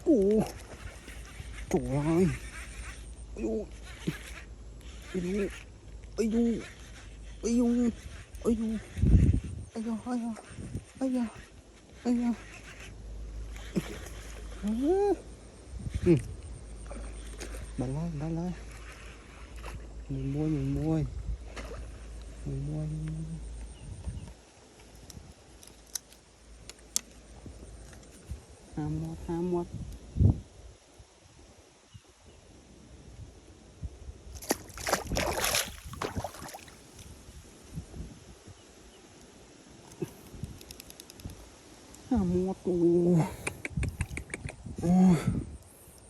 Ủa, trời ơi. Ây du, ây du, ây du, ây du, ây du, ây da, ây da, ây da, ây da. Ừ. Bà lấy. Mình mua. Mình mua. Ham một. Ham một. Ồ.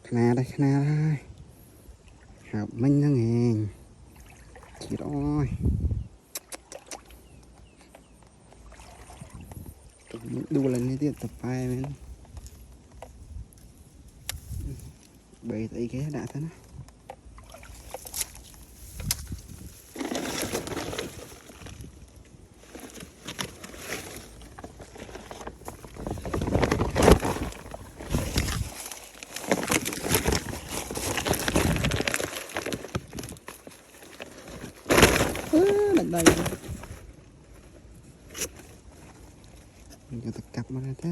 Khna đây. Hợp minh nó nghe. Chị rồi. Đu lên cái tập bài mình. Bày tay cái đã thế nó. Đánh đây. Mình cho tập cặp mà ra thế.